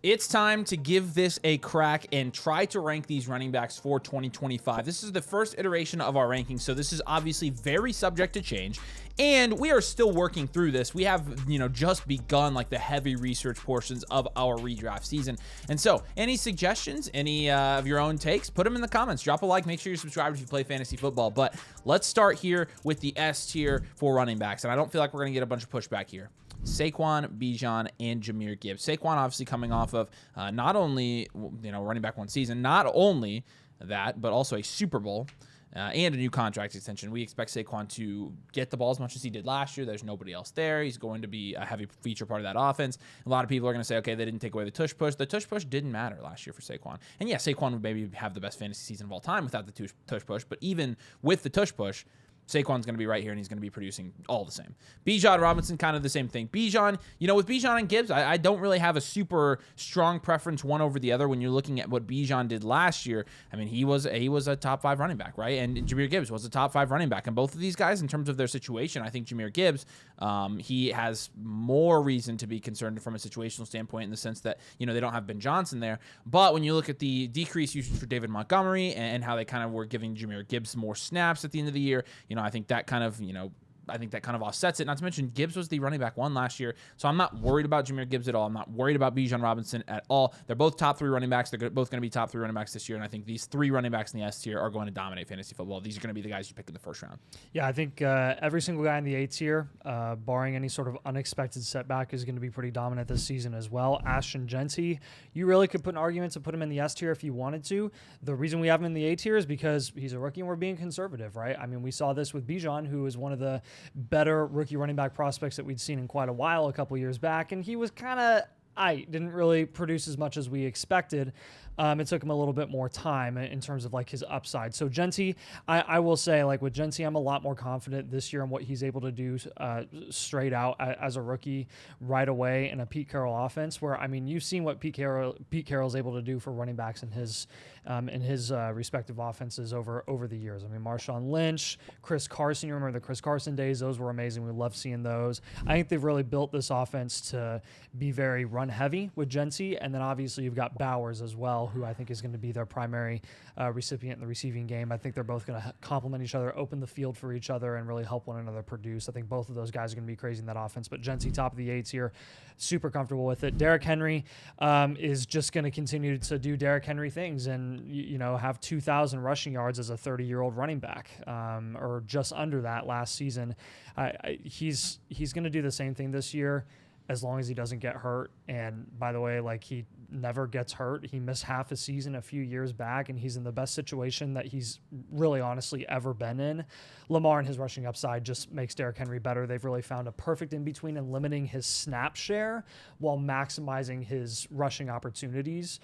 It's time to give this a crack and try to rank these running backs for 2025. This is the first iteration of our rankings, so this is obviously very subject to change, and we are still working through this. We have, just begun like the heavy research portions of our redraft season. And so, any suggestions, any of your own takes, put them in the comments. Drop a like, make sure you're subscribed if you play fantasy football. But let's start here with the S tier for running backs, and I don't feel like we're going to get a bunch of pushback here. Saquon, Bijan, and Jahmyr Gibbs. Saquon obviously coming off of not only running back one season, not only that, but also a Super Bowl and a new contract extension. We expect Saquon to get the ball as much as he did last year. There's nobody else there. He's going to be a heavy feature part of that offense. A lot of people are going to say, okay, they didn't take away the tush push. The tush push didn't matter last year for Saquon. And yeah, Saquon would maybe have the best fantasy season of all time without the tush push. But even with the tush push, Saquon's going to be right here, and he's going to be producing all the same. Bijan Robinson, kind of the same thing. Bijan, with Bijan and Gibbs, I don't really have a super strong preference one over the other when you're looking at what Bijan did last year. I mean, he was a top 5 running back, right? And Jahmyr Gibbs was a top 5 running back. And both of these guys, in terms of their situation, I think Jahmyr Gibbs, he has more reason to be concerned from a situational standpoint in the sense that, they don't have Ben Johnson there. But when you look at the decreased usage for David Montgomery and how they kind of were giving Jahmyr Gibbs more snaps at the end of the year, I think that kind of, offsets it. Not to mention, Gibbs was the running back one last year, so I'm not worried about Jahmyr Gibbs at all. I'm not worried about Bijan Robinson at all. They're both top 3 running backs. They're both going to be top 3 running backs this year, and I think these 3 running backs in the S tier are going to dominate fantasy football. These are going to be the guys you pick in the first round. Yeah, I think every single guy in the A tier, barring any sort of unexpected setback, is going to be pretty dominant this season as well. Ashton Jeanty, you really could put an argument to put him in the S tier if you wanted to. The reason we have him in the A tier is because he's a rookie and we're being conservative, right? I mean, we saw this with Bijan, who is one of the better rookie running back prospects that we'd seen in quite a while a couple years back, and he was kind of didn't really produce as much as we expected. It took him a little bit more time in terms of like his upside. So Jeanty, I will say, like with Jeanty, I'm a lot more confident this year in what he's able to do straight out as a rookie right away in a Pete Carroll offense. Where I mean, you've seen what Pete Carroll's able to do for running backs in his respective offenses over the years. I mean, Marshawn Lynch, Chris Carson. You remember the Chris Carson days? Those were amazing. We love seeing those. I think they've really built this offense to be very run heavy with Jeanty, and then obviously you've got Bowers as well, who I think is going to be their primary recipient in the receiving game. I think they're both going to complement each other, open the field for each other, and really help one another produce. I think both of those guys are going to be crazy in that offense, but Jeanty, top of the A tier, super comfortable with it. Derrick Henry is just going to continue to do Derrick Henry things and, have 2,000 rushing yards as a 30-year-old running back, or just under that last season. He's going to do the same thing this year, as long as he doesn't get hurt. And by the way, like, he never gets hurt. He missed half a season a few years back, and he's in the best situation that he's really honestly ever been in. Lamar and his rushing upside just makes Derrick Henry better. They've really found a perfect in-between in limiting his snap share while maximizing his rushing opportunities.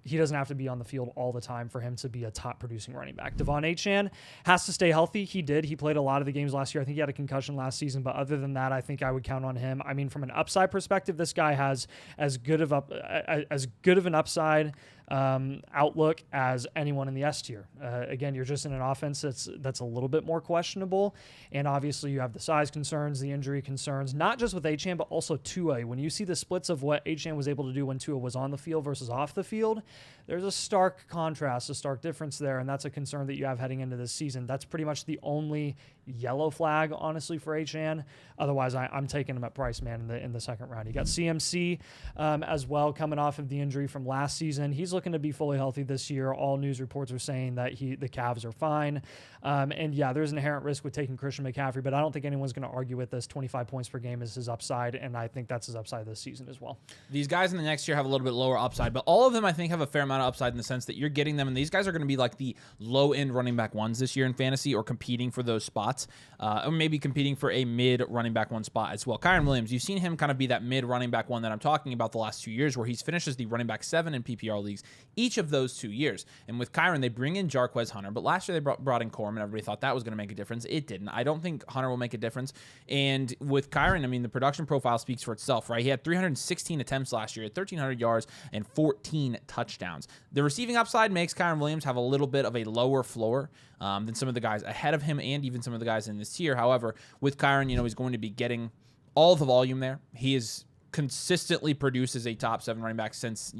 He doesn't have to be on the field all the time for him to be a top producing running back. Devon Achane has to stay healthy. He did. He played a lot of the games last year. I think he had a concussion last season, but other than that, I think I would count on him. I mean, from an upside perspective, this guy has as good of an upside outlook as anyone in the S tier. Again, you're just in an offense that's a little bit more questionable, and obviously you have the size concerns, the injury concerns, not just with Achane, but also Tua. When you see the splits of what Achane was able to do when Tua was on the field versus off the field, there's a stark contrast, a stark difference there, and that's a concern that you have heading into this season. That's pretty much the only yellow flag, honestly, for Achane. Otherwise, I'm taking him at price, man, in the second round. You got CMC as well, coming off of the injury from last season. He's looking to be fully healthy this year. All news reports are saying that the calves are fine. And yeah, there's an inherent risk with taking Christian McCaffrey, but I don't think anyone's going to argue with this. 25 points per game is his upside, and I think that's his upside this season as well. These guys in the next year have a little bit lower upside, but all of them, I think, have a fair amount of upside in the sense that you're getting them, and these guys are going to be like the low-end running back ones this year in fantasy, or competing for those spots, or maybe competing for a mid running back one spot as well. Kyren Williams, you've seen him kind of be that mid running back one that I'm talking about the last 2 years, where he's finished as the running back 7 in PPR leagues each of those 2 years. And with Kyren, they bring in Jarquez Hunter, but last year they brought in Corum, and everybody thought that was going to make a difference. It didn't. I don't think Hunter will make a difference. And with Kyren, I mean, the production profile speaks for itself, right? He had 316 attempts last year, 1,300 yards, and 14 touchdowns. The receiving upside makes Kyren Williams have a little bit of a lower floor than some of the guys ahead of him, and even some of the guys in this tier. However, with Kyren, he's going to be getting all the volume there. He is consistently produced as a top 7 running back since,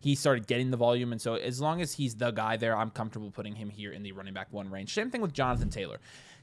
he started getting the volume. And so as long as he's the guy there, I'm comfortable putting him here in the running back 1 range. Same thing with Jonathan Taylor.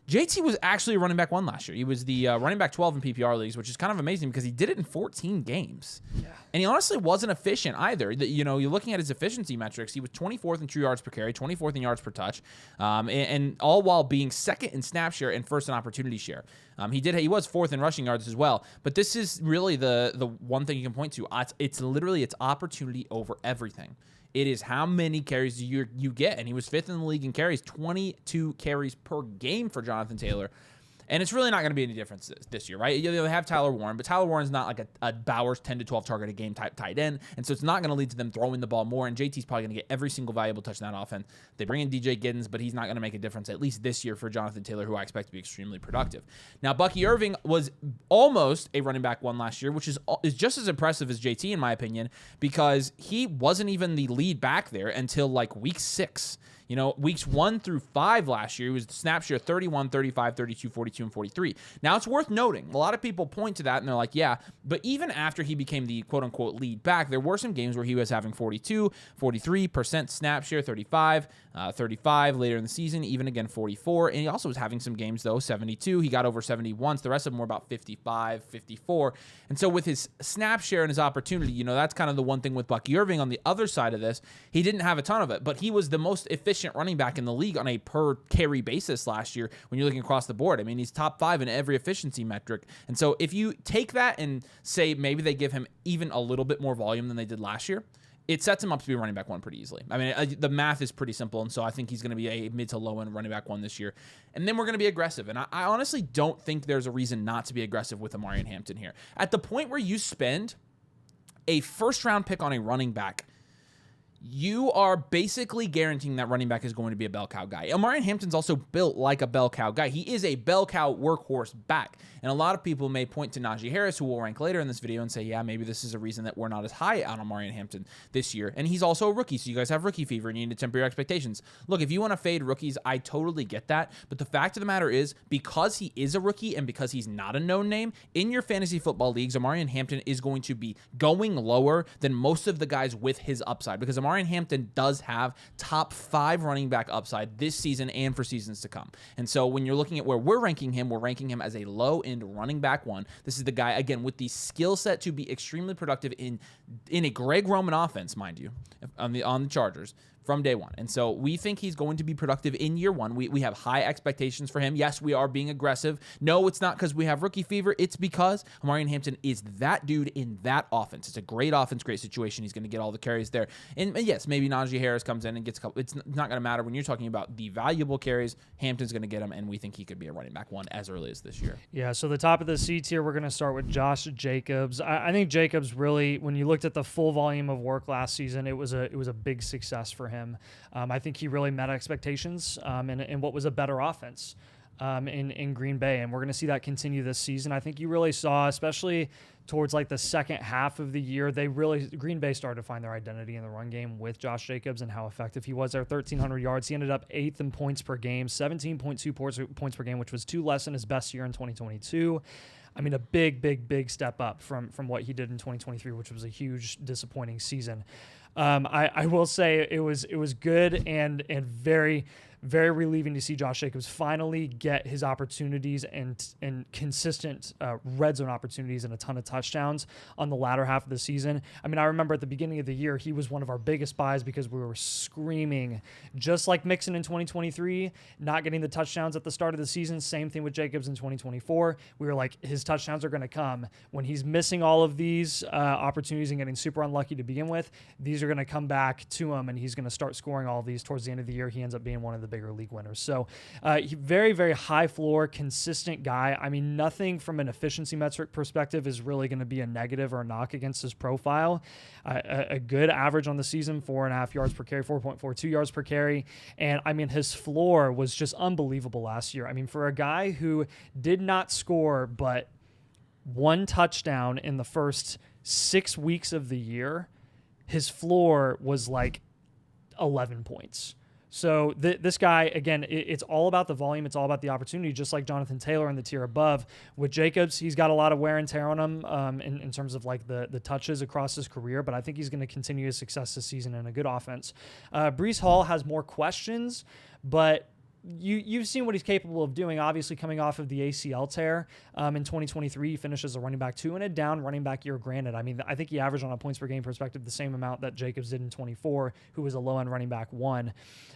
JT was actually a running back 1 last year. He was the running back 12 in PPR leagues, which is kind of amazing because he did it in 14 games. Yeah. And he honestly wasn't efficient either. You're looking at his efficiency metrics. He was 24th in true yards per carry, 24th in yards per touch, and all while being 2nd in snap share and 1st in opportunity share. He was 4th in rushing yards as well. But this is really the one thing you can point to. It's literally opportunity over everything. It is how many carries you get. And he was 5th in the league in carries, 22 carries per game for Jonathan Taylor. And it's really not going to be any difference this year, right? They have Tyler Warren, but Tyler Warren's not like a Bowers 10 to 12 target a game type tight end. And so it's not going to lead to them throwing the ball more. And JT's probably going to get every single valuable touch in that offense. They bring in DJ Giddens, but he's not going to make a difference, at least this year, for Jonathan Taylor, who I expect to be extremely productive. Now, Bucky Irving was almost a running back 1 last year, which is just as impressive as JT, in my opinion, because he wasn't even the lead back there until like week 6. Weeks 1 through 5 last year, he was the snap share 31, 35, 32, 42, and 43. Now, it's worth noting, a lot of people point to that, and they're like, yeah, but even after he became the quote-unquote lead back, there were some games where he was having 42, 43% snap share, 35 later in the season, even again 44, and he also was having some games, though, 72. He got over 70 once. The rest of them were about 55, 54. And so with his snap share and his opportunity, that's kind of the one thing with Bucky Irving. On the other side of this, he didn't have a ton of it, but he was the most efficient running back in the league on a per carry basis last year when you're looking across the board. I mean, he's top 5 in every efficiency metric. And so if you take that and say maybe they give him even a little bit more volume than they did last year, it sets him up to be a running back 1 pretty easily. I mean, the math is pretty simple, and so I think he's going to be a mid to low end running back 1 this year. And then we're going to be aggressive. And I honestly don't think there's a reason not to be aggressive with Omarion Hampton here. At the point where you spend a first-round pick on a running back, you are basically guaranteeing that running back is going to be a bell cow guy. Omarion Hampton's also built like a bell cow guy. He is a bell cow workhorse back. And a lot of people may point to Najee Harris, who we'll rank later in this video, and say, yeah, maybe this is a reason that we're not as high on Omarion Hampton this year. And he's also a rookie, so you guys have rookie fever and you need to temper your expectations. Look, if you want to fade rookies, I totally get that. But the fact of the matter is, because he is a rookie and because he's not a known name, in your fantasy football leagues, Omarion Hampton is going to be going lower than most of the guys with his upside, because Omarion Hampton does have top 5 running back upside this season and for seasons to come. And so when you're looking at where we're ranking him as a low-end running back 1. This is the guy, again, with the skill set to be extremely productive in a Greg Roman offense, mind you, on the Chargers from day 1. And so we think he's going to be productive in year 1. We have high expectations for him. Yes, we are being aggressive. No, it's not because we have rookie fever. It's because Omarion Hampton is that dude in that offense. It's a great offense, great situation. He's going to get all the carries there. And yes, maybe Najee Harris comes in and gets a couple. It's not going to matter when you're talking about the valuable carries. Hampton's going to get them, and we think he could be a running back 1 as early as this year. Yeah, so the top of the C tier, we're going to start with Josh Jacobs. I think Jacobs really, when you looked at the full volume of work last season, it was a big success for him. I think he really met expectations in what was a better offense in Green Bay, and we're going to see that continue this season. I think you really saw, especially towards like the second half of the year, Green Bay started to find their identity in the run game with Josh Jacobs and how effective he was there. 1,300 yards. He ended up 8th in points per game, 17.2 points per game, which was 2 less than his best year in 2022. I mean, a big step up from what he did in 2023, which was a huge disappointing season. I will say it was good and very, very relieving to see Josh Jacobs finally get his opportunities and consistent red zone opportunities and a ton of touchdowns on the latter half of the season. I mean, I remember at the beginning of the year, he was one of our biggest buys because we were screaming, just like Mixon in 2023, not getting the touchdowns at the start of the season. Same thing with Jacobs in 2024. We were like, his touchdowns are going to come. When he's missing all of these opportunities and getting super unlucky to begin with, these are going to come back to him, and he's going to start scoring all of these towards the end of the year. He ends up being one of the bigger league winners. So very, very high floor, consistent guy. I mean, nothing from an efficiency metric perspective is really going to be a negative or a knock against his profile. A good average on the season, 4.5 yards per carry, 4.42 yards per carry. And I mean, his floor was just unbelievable last year. I mean, for a guy who did not score but 1 touchdown in the first 6 weeks of the year, his floor was like 11 points. So this guy, again, it's all about the volume. It's all about the opportunity, just like Jonathan Taylor in the tier above. With Jacobs, he's got a lot of wear and tear on him in terms of like the touches across his career, but I think he's going to continue his success this season in a good offense. Breece Hall has more questions, but you've seen what he's capable of doing, obviously coming off of the ACL tear in 2023. He finished as a running back 2 in a down running back year, granted. I mean, I think he averaged on a points per game perspective the same amount that Jacobs did in 24, who was a low-end running back 1.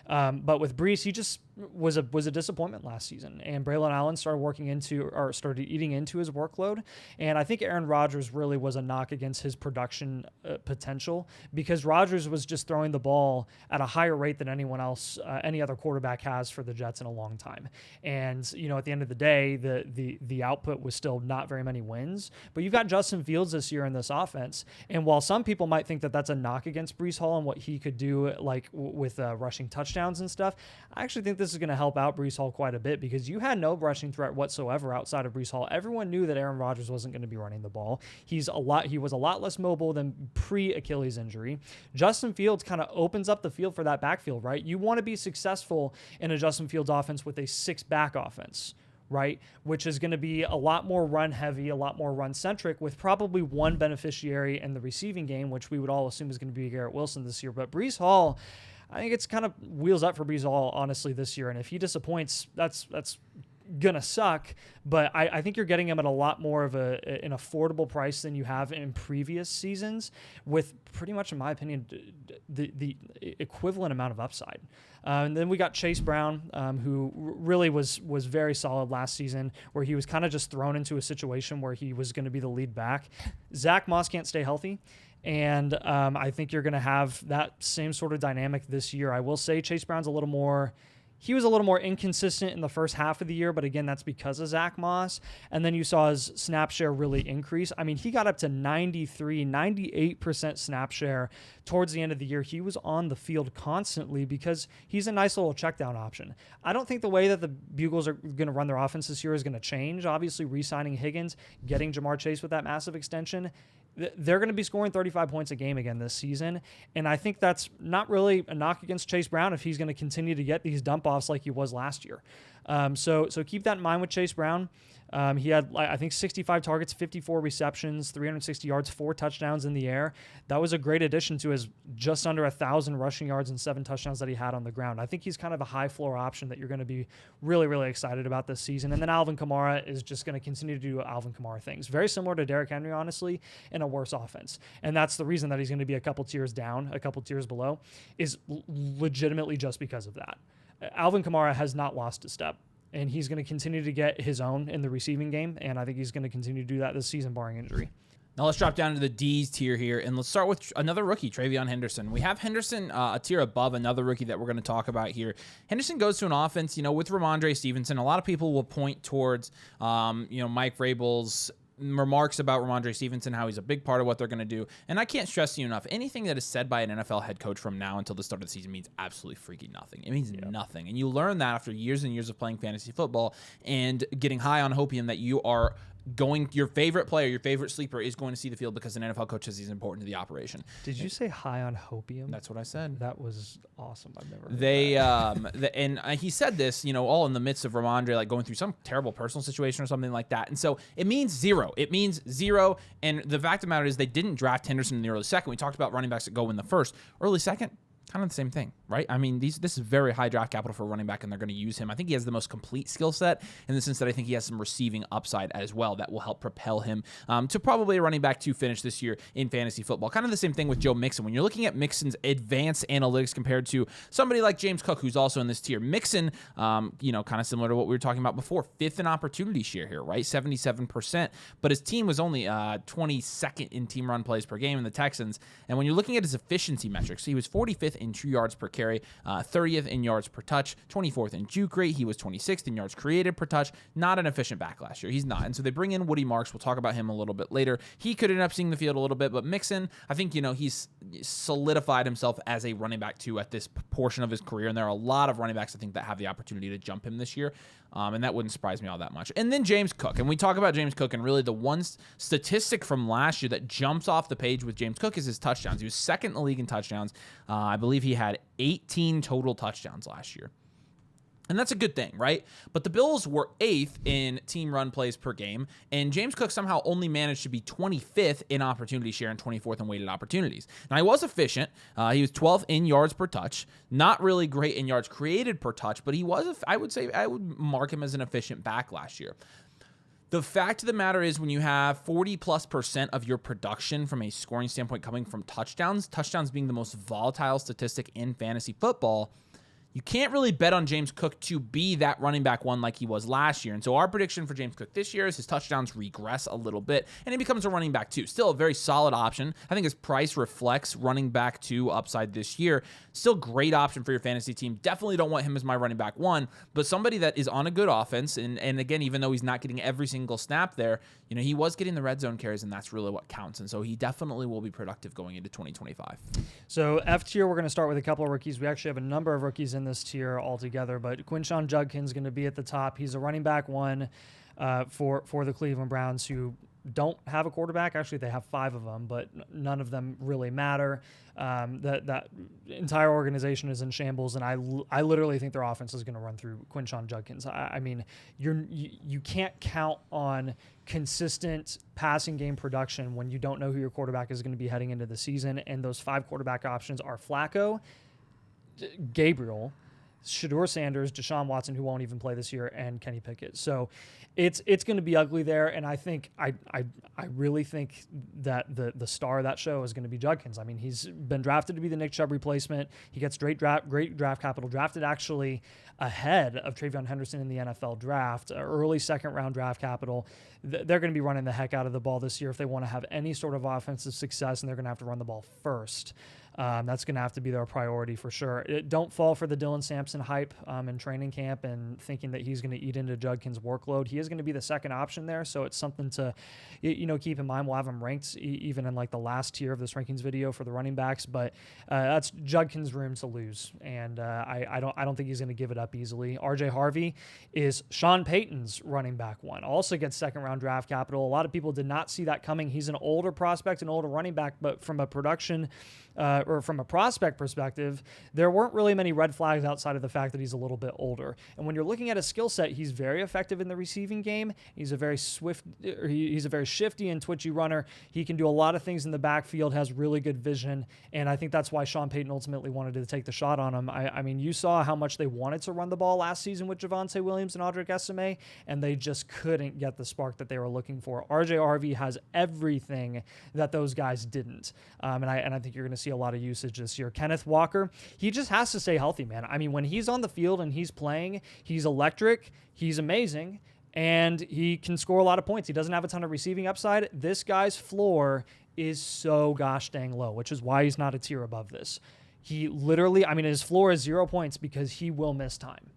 But with Breece, he just was a disappointment last season. And Braylon Allen started eating into his workload. And I think Aaron Rodgers really was a knock against his production potential, because Rodgers was just throwing the ball at a higher rate than anyone else, any other quarterback has for the Jets in a long time. And, you know, at the end of the day, the output was still not very many wins. But you've got Justin Fields this year in this offense. And while some people might think that that's a knock against Breece Hall and what he could do, like with rushing touchdowns and stuff, I actually think this is going to help out Breece Hall quite a bit, because you had no rushing threat whatsoever outside of Breece Hall. Everyone knew that Aaron Rodgers wasn't going to be running the ball. He was a lot less mobile than pre-Achilles injury. Justin Fields kind of opens up the field for that backfield, right? You want to be successful in a Justin Fields offense with a 6-back offense, right? Which is going to be a lot more run heavy, a lot more run centric, with probably one beneficiary in the receiving game, which we would all assume is going to be Garrett Wilson this year. But Breece Hall, I think it's kind of wheels up for Breece Hall, honestly, this year. And if he disappoints, that's gonna suck. But I think you're getting him at a lot more of an affordable price than you have in previous seasons, with pretty much, in my opinion, the equivalent amount of upside. And then we got Chase Brown, who really was very solid last season, where he was kind of just thrown into a situation where he was going to be the lead back. Zach Moss can't stay healthy. And I think you're going to have that same sort of dynamic this year. I will say Chase Brown's he was a little more inconsistent in the first half of the year, but again, that's because of Zach Moss. And then you saw his snap share really increase. I mean, he got up to 98% snap share towards the end of the year. He was on the field constantly because he's a nice little check down option. I don't think the way that the Bugles are going to run their offense this year is going to change. Obviously, re-signing Higgins, getting Jamar Chase with that massive extension, they're going to be scoring 35 points a game again this season. And I think that's not really a knock against Chase Brown if he's going to continue to get these dump offs like he was last year. So keep that in mind with Chase Brown. He had, I think, 65 targets, 54 receptions, 360 yards, 4 touchdowns in the air. That was a great addition to his just under 1,000 rushing yards and 7 touchdowns that he had on the ground. I think he's kind of a high floor option that you're going to be really, really excited about this season. And then Alvin Kamara is just going to continue to do Alvin Kamara things. Very similar to Derrick Henry, honestly, in a worse offense. And that's the reason that he's going to be a couple tiers down, a couple tiers below, is legitimately just because of that. Alvin Kamara has not lost a step. And he's going to continue to get his own in the receiving game, and I think he's going to continue to do that this season, barring injury. Now let's drop down to the D's tier here, and let's start with another rookie, Travion Henderson. We have Henderson a tier above another rookie that we're going to talk about here. Henderson goes to an offense, with Ramondre Stevenson. A lot of people will point towards, Mike Vrabel's remarks about Ramondre Stevenson, how he's a big part of what they're going to do. And I can't stress to you enough, anything that is said by an NFL head coach from now until the start of the season means absolutely freaking nothing. It means nothing. And you learn that after years and years of playing fantasy football and getting high on hopium that you are your favorite player, your favorite sleeper is going to see the field because an NFL coach says he's important to the operation. Did you say high on hopium? That's what I said. That was awesome. I've never heard that. And he said this, all in the midst of Ramondre like going through some terrible personal situation or something like that. And so it means zero. It means zero. And the fact of the matter is they didn't draft Henderson in the early second. We talked about running backs that go in the first. Early second, kind of the same thing, right? I mean, this is very high draft capital for a running back, and they're going to use him. I think he has the most complete skill set in the sense that I think he has some receiving upside as well that will help propel him to probably a running back to finish this year in fantasy football. Kind of the same thing with Joe Mixon. When you're looking at Mixon's advanced analytics compared to somebody like James Cook, who's also in this tier, Mixon, kind of similar to what we were talking about before, 5th in opportunity share here, right? 77%, but his team was only 22nd in team run plays per game in the Texans. And when you're looking at his efficiency metrics, he was 45th in true yards per carry, 30th in yards per touch, 24th in juke rate. He was 26th in yards created per touch. Not an efficient back last year. He's not. And so they bring in Woody Marks. We'll talk about him a little bit later. He could end up seeing the field a little bit, but Mixon, I think, he's solidified himself as a running back 2 at this portion of his career. And there are a lot of running backs, I think, that have the opportunity to jump him this year. And that wouldn't surprise me all that much. And then James Cook. And we talk about James Cook, and really the one statistic from last year that jumps off the page with James Cook is his touchdowns. He was second in the league in touchdowns. I believe he had 18 total touchdowns last year. And that's a good thing, right? But the Bills were 8th in team run plays per game, and James Cook somehow only managed to be 25th in opportunity share and 24th in weighted opportunities. Now, he was efficient. He was 12th in yards per touch. Not really great in yards created per touch, but he was, I would mark him as an efficient back last year. The fact of the matter is, when you have 40+% of your production from a scoring standpoint coming from touchdowns being the most volatile statistic in fantasy football, you can't really bet on James Cook to be that running back 1 like he was last year. And so our prediction for James Cook this year is his touchdowns regress a little bit, and he becomes a running back 2. Still a very solid option. I think his price reflects running back 2 upside this year. Still great option for your fantasy team. Definitely don't want him as my running back 1, but somebody that is on a good offense. And again, even though he's not getting every single snap there, he was getting the red zone carries, and that's really what counts. And so he definitely will be productive going into 2025. So F tier, we're going to start with a couple of rookies. We actually have a number of rookies in this tier altogether, but Quinshon Judkins going to be at the top. He's a running back 1 for the Cleveland Browns, who don't have a quarterback. Actually, they have 5 of them, but none of them really matter. That entire organization is in shambles, and I literally think their offense is going to run through Quinshon Judkins. I mean, you can't count on consistent passing game production when you don't know who your quarterback is going to be heading into the season, and those 5 quarterback options are Flacco, Gabriel, Shedeur Sanders, Deshaun Watson, who won't even play this year, and Kenny Pickett. So it's going to be ugly there, and I really think that the star of that show is going to be Judkins. I mean, he's been drafted to be the Nick Chubb replacement. He gets great draft capital, drafted actually ahead of Travion Henderson in the NFL draft, early second-round draft capital. They're going to be running the heck out of the ball this year if they want to have any sort of offensive success, and they're going to have to run the ball first. That's going to have to be their priority for sure. Don't fall for the Dylan Sampson hype in training camp and thinking that he's going to eat into Judkins' workload. He is going to be the second option there, so it's something to keep in mind. We'll have him ranked even in like the last tier of this rankings video for the running backs, but that's Judkins' room to lose, and I don't think he's going to give it up easily. RJ Harvey is Sean Payton's running back 1. Also gets second-round draft capital. A lot of people did not see that coming. He's an older prospect, an older running back, but from a production or from a prospect perspective, there weren't really many red flags outside of the fact that he's a little bit older. And when you're looking at a skill set, he's very effective in the receiving game. He's a very he's a very shifty and twitchy runner. He can do a lot of things in the backfield, has really good vision, and I think that's why Sean Payton ultimately wanted to take the shot on him. I mean, you saw how much they wanted to run the ball last season with Javonte Williams and Audric Esime, and they just couldn't get the spark that they were looking for. RJ Harvey has everything that those guys didn't, and I think you're going to see a lot of usage this year. Kenneth Walker, he just has to stay healthy, man. I mean, when he's on the field and he's playing, he's electric, he's amazing, and he can score a lot of points. He doesn't have a ton of receiving upside. This guy's floor is so gosh dang low, which is why he's not a tier above this. He literally, I mean, his floor is 0 points because he will miss time.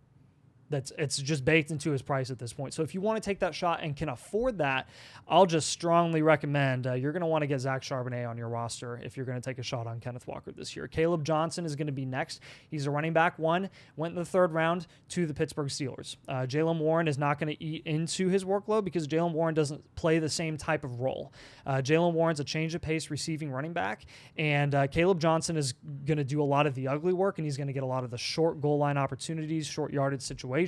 It's just baked into his price at this point. So if you want to take that shot and can afford that, I'll just strongly recommend you're going to want to get Zach Charbonnet on your roster if you're going to take a shot on Kenneth Walker this year. Caleb Johnson is going to be next. He's a running back 1, went in the 3rd round to the Pittsburgh Steelers. Jaylen Warren is not going to eat into his workload because Jaylen Warren doesn't play the same type of role. Jaylen Warren's a change of pace receiving running back, and Caleb Johnson is going to do a lot of the ugly work, and he's going to get a lot of the short goal line opportunities, short yardage situations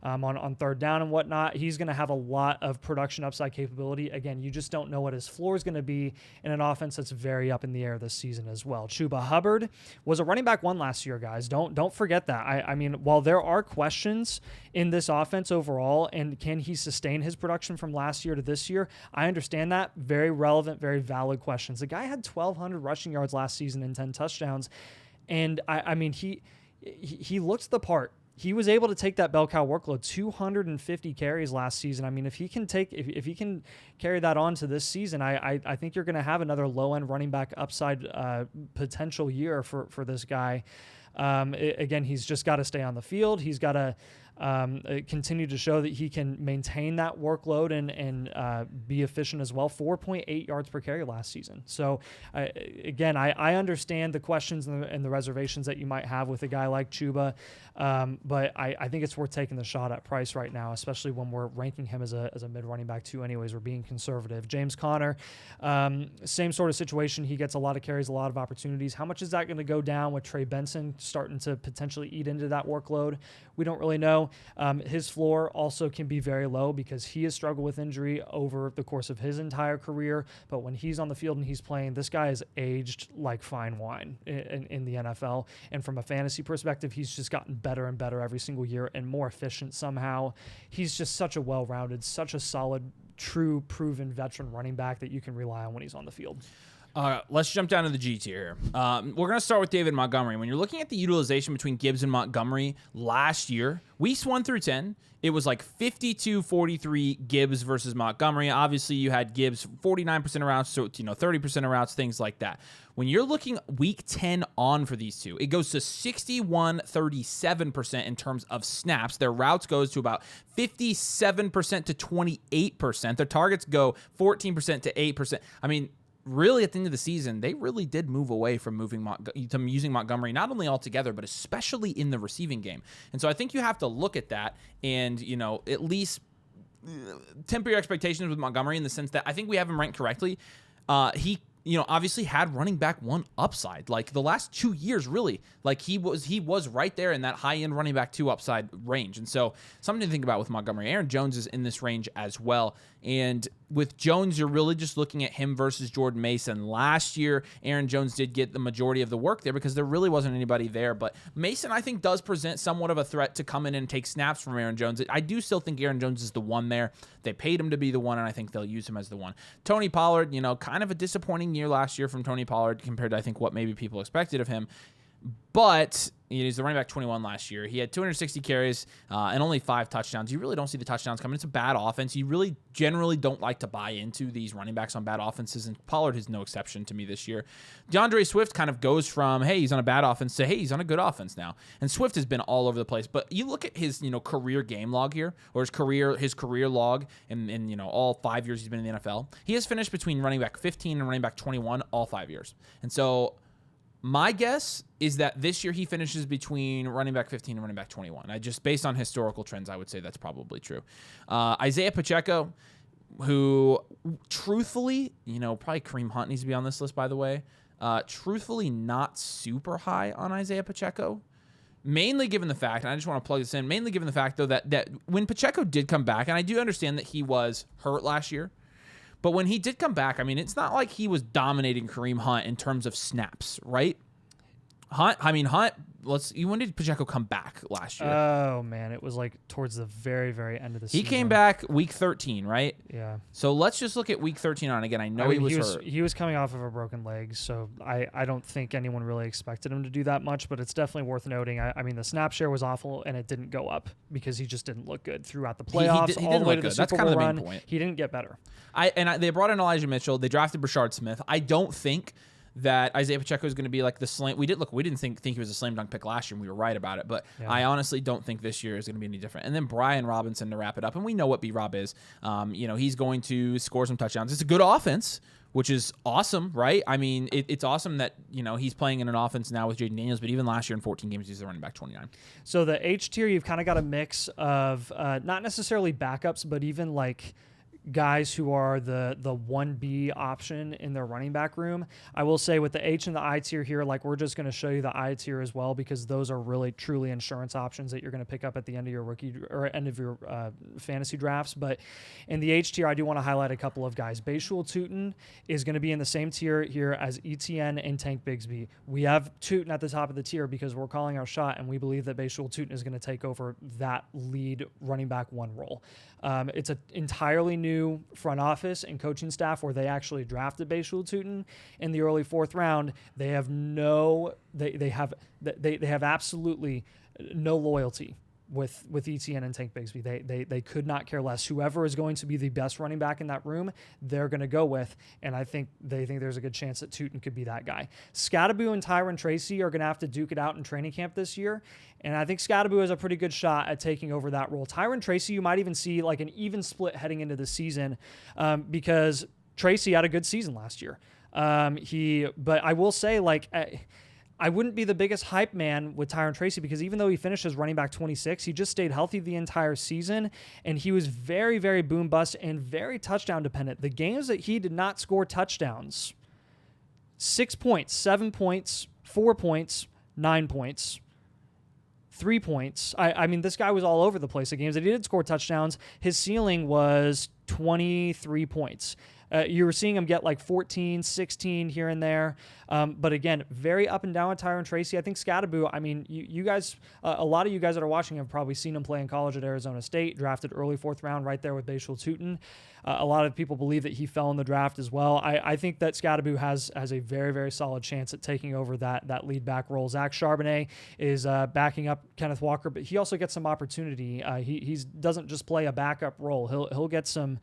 on 3rd down and whatnot. He's going to have a lot of production upside capability. Again, you just don't know what his floor is going to be in an offense that's very up in the air this season as well. Chuba Hubbard was a running back 1 last year, guys. Don't forget that. I mean, while there are questions in this offense overall, and can he sustain his production from last year to this year, I understand that. Very relevant, very valid questions. The guy had 1,200 rushing yards last season and 10 touchdowns, and I mean, he looked the part. He was able to take that bell cow workload, 250 carries last season. I mean, if he can carry that on to this season, I think you're going to have another low-end running back upside potential year for this guy. Again, he's just got to stay on the field. He's got to continue to show that he can maintain that workload and be efficient as well. 4.8 yards per carry last season. So again, I understand the questions and the reservations that you might have with a guy like Chuba, but I think it's worth taking the shot at price right now, especially when we're ranking him as a mid running back too. Anyways, we're being conservative. James Conner, same sort of situation. He gets a lot of carries, a lot of opportunities. How much is that going to go down with Trey Benson starting to potentially eat into that workload? We don't really know. His floor also can be very low because he has struggled with injury over the course of his entire career. But when he's on the field and he's playing, this guy is aged like fine wine in the NFL. And from a fantasy perspective, he's just gotten better and better every single year and more efficient somehow. He's just such a well-rounded, such a solid, true, proven veteran running back that you can rely on when he's on the field. Let's jump down to the G tier here. We're going to start with David Montgomery. When you're looking at the utilization between Gibbs and Montgomery last year, weeks 1 through 10, it was like 52-43 Gibbs versus Montgomery. Obviously, you had Gibbs 49% of routes, so 30% of routes, things like that. When you're looking week 10 on for these two, it goes to 61-37% in terms of snaps. Their routes goes to about 57% to 28%. Their targets go 14% to 8%. I mean, really, at the end of the season, they really did move away from using Montgomery, not only altogether, but especially in the receiving game. And so I think you have to look at that and, at least temper your expectations with Montgomery in the sense that I think we have him ranked correctly. He obviously had running back one upside. Like the last 2 years, really, like he was right there in that high-end running back two upside range. And so something to think about with Montgomery. Aaron Jones is in this range as well. And with Jones, you're really just looking at him versus Jordan Mason. Last year, Aaron Jones did get the majority of the work there because there really wasn't anybody there. But Mason, I think, does present somewhat of a threat to come in and take snaps from Aaron Jones. I do still think Aaron Jones is the one there. They paid him to be the one, and I think they'll use him as the one. Tony Pollard, kind of a disappointing year last year from Tony Pollard compared to, I think, what maybe people expected of him. But he's the running back 21 last year. He had 260 carries and only 5 touchdowns. You really don't see the touchdowns coming. It's a bad offense. You really generally don't like to buy into these running backs on bad offenses, and Pollard is no exception to me this year. DeAndre Swift kind of goes from, hey, he's on a bad offense to, hey, he's on a good offense now. And Swift has been all over the place. But you look at his career game log here, or his career log in all 5 years he's been in the NFL. He has finished between running back 15 and running back 21 all 5 years. And so my guess is that this year he finishes between running back 15 and running back 21. Based on historical trends, I would say that's probably true. Isaiah Pacheco, who truthfully, probably Kareem Hunt needs to be on this list, by the way. Truthfully, not super high on Isaiah Pacheco. Mainly given the fact, and I just want to plug this in, mainly given the fact, though, that when Pacheco did come back, and I do understand that he was hurt last year, but when he did come back, I mean, it's not like he was dominating Kareem Hunt in terms of snaps, right? When did Pacheco come back last year? Oh, man. It was like towards the very, very end of the season. He came back week 13, right? Yeah. So let's just look at week 13 on. Again, I know he was hurt. He was coming off of a broken leg, so I don't think anyone really expected him to do that much, but it's definitely worth noting. I mean, the snap share was awful, and it didn't go up because he just didn't look good throughout the playoffs. He didn't look good. That's kind of the main point. He didn't get better. They brought in Elijah Mitchell. They drafted Brashard Smith. I don't think that Isaiah Pacheco is going to be like the slam. We didn't think he was a slam dunk pick last year, and we were right about it. But yeah. I honestly don't think this year is going to be any different. And then Brian Robinson to wrap it up, and we know what B-Rob is. He's going to score some touchdowns. It's a good offense, which is awesome, right? I mean, it's awesome that he's playing in an offense now with Jaden Daniels. But even last year in 14 games, he's the running back 29. So the H tier, you've kind of got a mix of not necessarily backups, but even like guys who are the 1B option in their running back room. I will say with the H and the I tier here, like we're just going to show you the I tier as well, because those are really truly insurance options that you're going to pick up at the end of your rookie or end of your fantasy drafts. But in the H tier, I do want to highlight a couple of guys. Bashul Tutin is going to be in the same tier here as Etienne and Tank Bigsby. We have Tutin at the top of the tier because we're calling our shot, and we believe that Bashul Tutin is going to take over that lead running back one role. It's an entirely new front office and coaching staff where they actually drafted Bashul Tutin in the early 4th round. They have they have absolutely no loyalty with ETN and Tank Bigsby. They could not care less. Whoever is going to be the best running back in that room, they're going to go with. And I think they think there's a good chance that Tootin could be that guy. Scatterboo and Tyron Tracy are going to have to duke it out in training camp this year. And I think Scatterboo has a pretty good shot at taking over that role. Tyron Tracy, you might even see like an even split heading into the season because Tracy had a good season last year. But I will say, like, I wouldn't be the biggest hype man with Tyron Tracy because even though he finished as running back 26, he just stayed healthy the entire season, and he was very, very boom bust and very touchdown dependent. The games that he did not score touchdowns, 6 points, 7 points, 4 points, 9 points, 3 points. I mean, this guy was all over the place. The games that he did score touchdowns, his ceiling was 23 points. You were seeing him get like 14, 16 here and there. But again, very up and down with Tyron Tracy. I think Scatterboo, I mean, you guys, a lot of you guys that are watching have probably seen him play in college at Arizona State, drafted early 4th round right there with Bashal Tootin. A lot of people believe that he fell in the draft as well. I think that Scatterboo has a very, very solid chance at taking over that lead back role. Zach Charbonnet is backing up Kenneth Walker, but he also gets some opportunity. He doesn't just play a backup role. He'll get some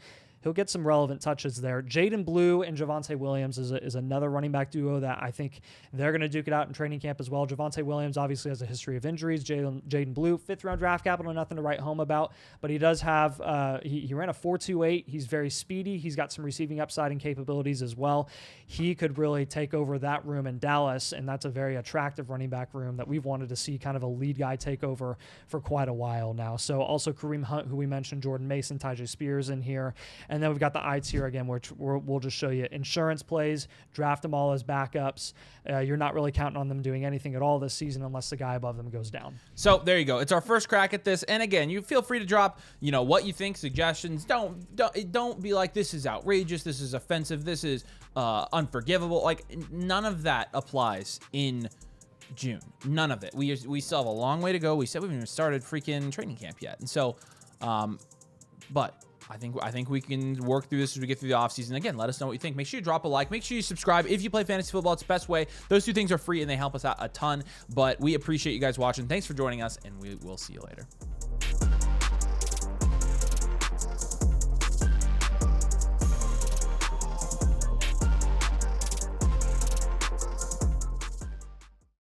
relevant touches there. Jaden Blue and Javonte Williams is another running back duo that I think they're going to duke it out in training camp as well. Javonte Williams obviously has a history of injuries. Jaden Blue, 5th round draft capital, nothing to write home about, but he does have, he ran a 4.28. He's very speedy. He's got some receiving upside and capabilities as well. He could really take over that room in Dallas, and that's a very attractive running back room that we've wanted to see kind of a lead guy take over for quite a while now. So also Kareem Hunt, who we mentioned, Jordan Mason, Tyjae Spears in here. And then we've got the Ides here again, which we'll just show you insurance plays, draft them all as backups. You're not really counting on them doing anything at all this season unless the guy above them goes down. So there you go. It's our first crack at this. And again, you feel free to drop, what you think, suggestions. Don't be like, this is outrageous, this is offensive, this is unforgivable. Like, none of that applies in June. None of it. We still have a long way to go. We said we haven't even started freaking training camp yet. And so, but I think we can work through this as we get through the offseason. Again, let us know what you think. Make sure you drop a like. Make sure you subscribe. If you play fantasy football, it's the best way. Those 2 things are free, and they help us out a ton. But we appreciate you guys watching. Thanks for joining us, and we will see you later.